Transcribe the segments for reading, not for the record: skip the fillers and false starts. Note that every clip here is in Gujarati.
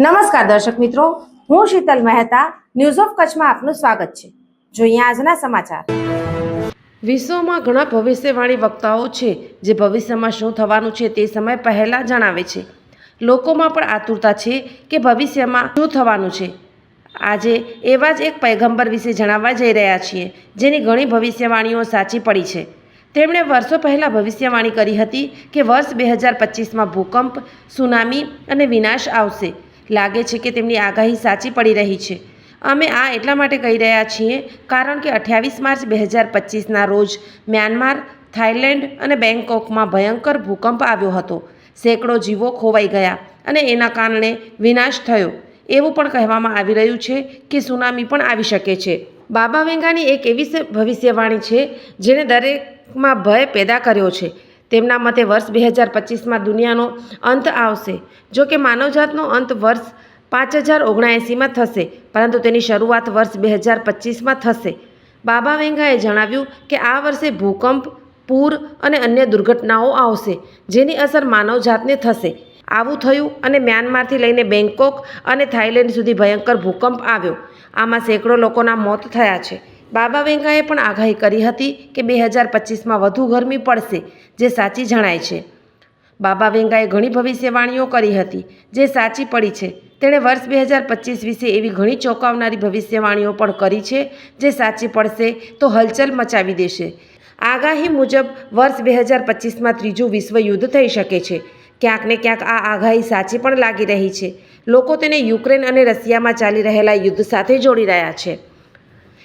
નમસ્કાર દર્શક મિત્રો, હું શીતલ મહેતા ન્યૂઝ ઓફ કચ્છમાં આપનું સ્વાગત છે। જોઈએ આજના સમાચાર। વિશ્વમાં ઘણા ભવિષ્યવાણી વક્તાઓ છે જે ભવિષ્યમાં શું થવાનું છે તે સમય પહેલા જણાવે છે। લોકોમાં પણ આતુરતા છે કે ભવિષ્યમાં શું થવાનું છે। આજે એવા જ એક પૈગંબર વિશે જણાવવા જઈ રહ્યા છીએ જેની ઘણી ભવિષ્યવાણીઓ સાચી પડી છે। તેમણે વર્ષો પહેલાં ભવિષ્યવાણી કરી હતી કે વર્ષ 2025માં ભૂકંપ, સુનામી અને વિનાશ આવશે। લાગે છે કે તેમની આગાહી સાચી પડી રહી છે। અમે આ એટલા માટે કહી રહ્યા છીએ કારણ કે 28 માર્ચ 2025ના રોજ મ્યાનમાર, થાઈલેન્ડ અને બેંકોકમાં ભયંકર ભૂકંપ આવ્યો હતો। સેંકડો જીવો ખોવાઈ ગયા અને એના કારણે વિનાશ થયો। એવું પણ કહેવામાં આવી રહ્યું છે કે સુનામી પણ આવી શકે છે। બાબા વેંગાની એક એવી ભવિષ્યવાણી છે જેણે દરેકમાં ભય પેદા કર્યો છે। તેમના મતે વર્ષ 2025માં દુનિયાનો અંત આવશે। જો કે માનવજાતનો અંત વર્ષ 5079માં થશે, પરંતુ તેની શરૂઆત વર્ષ 2025માં થશે। બાબા વેંગાએ જણાવ્યું કે આ વર્ષે ભૂકંપ, પૂર અને અન્ય દુર્ઘટનાઓ આવશે જેની અસર માનવજાતને થશે। આવું થયું અને મ્યાનમારથી લઈને બેંકોક અને થાઈલેન્ડ સુધી ભયંકર ભૂકંપ આવ્યો। આમાં સેંકડો લોકોના મોત થયા છે। બાબા વેંગાએ પણ આગાહી કરી હતી કે 2025માં વધુ ગરમી પડશે, જે સાચી જણાય છે। બાબા વેંગાએ ઘણી ભવિષ્યવાણીઓ કરી હતી જે સાચી પડી છે। તેણે વર્ષ 2025 વિશે એવી ઘણી ચોંકાવનારી ભવિષ્યવાણીઓ પણ કરી છે જે સાચી પડશે તો હલચલ મચાવી દેશે। આગાહી મુજબ વર્ષ 2025માં ત્રીજું વિશ્વ યુદ્ધ થઈ શકે છે। ક્યાંક ને ક્યાંક આ આગાહી સાચી પણ લાગી રહી છે। લોકો તેને યુક્રેન અને રશિયામાં ચાલી રહેલા યુદ્ધ સાથે જોડી રહ્યા છે।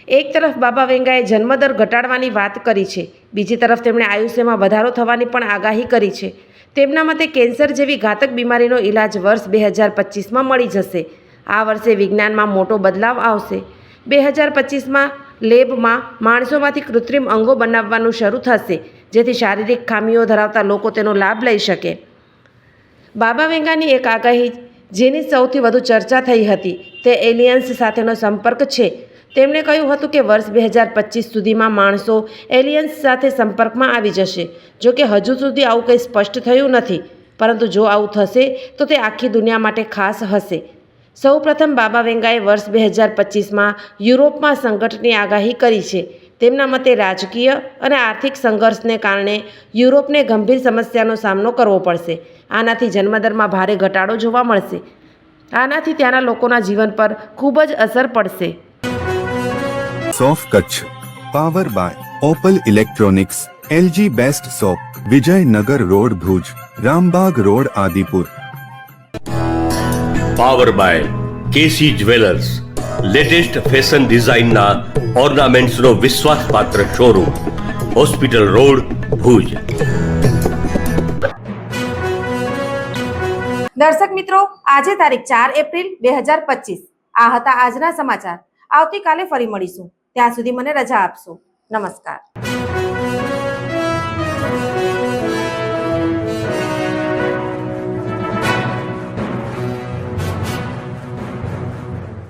એક તરફ બાબા વેંગાએ જન્મદર ઘટાડવાની વાત કરી છે, બીજી તરફ તેમણે આયુષ્યમાં વધારો થવાની પણ આગાહી કરી છે। તેમના મતે કેન્સર જેવી ઘાતક બીમારીનો ઇલાજ વર્ષ 2025માં મળી જશે। આ વર્ષે વિજ્ઞાનમાં મોટો બદલાવ આવશે। 2025માં લેબમાં માણસોમાંથી કૃત્રિમ અંગો બનાવવાનું શરૂ થશે જેથી શારીરિક ખામીઓ ધરાવતા લોકો તેનો લાભ લઈ શકે। બાબા વેંગાની એક આગાહી જેની સૌથી વધુ ચર્ચા થઈ હતી તે એલિયન્સ સાથેનો સંપર્ક છે। તેમણે કહ્યું હતું કે વર્ષ 2025 સુધીમાં માણસો એલિયન્સ સાથે સંપર્કમાં આવી જશે। જો કે હજુ સુધી આવું કંઈ સ્પષ્ટ થયું નથી, પરંતુ જો આવું થશે તો તે આખી દુનિયા માટે ખાસ હશે। સૌ પ્રથમ બાબા વેંગાએ વર્ષ 2025માં યુરોપમાં સંકટની આગાહી કરી છે। તેમના મતે રાજકીય અને આર્થિક સંઘર્ષને કારણે યુરોપને ગંભીર સમસ્યાનો સામનો કરવો પડશે। આનાથી જન્મદરમાં ભારે ઘટાડો જોવા મળશે। આનાથી ત્યાંના લોકોના જીવન પર ખૂબ જ અસર પડશે। સોફ Kutch power by Opal electronics, LG best shop, Vijaynagar road Bhuj, Rambagh road Adipur. Power by KC jewellers, latest fashion ડિઝાઇનના ઓર્નામેન્ટ્સનો વિશ્વાસપાત્ર શોરૂમ, હોસ્પિટલ રોડ ભુજ। દર્શક મિત્રો, આજે તારીખ 4 એપ્રિલ 2025 આ હતા આજના સમાચાર। આવતીકાલે ફરી મળીશું। ત્યાં સુધી મને રજા આપશો। નમસ્કાર।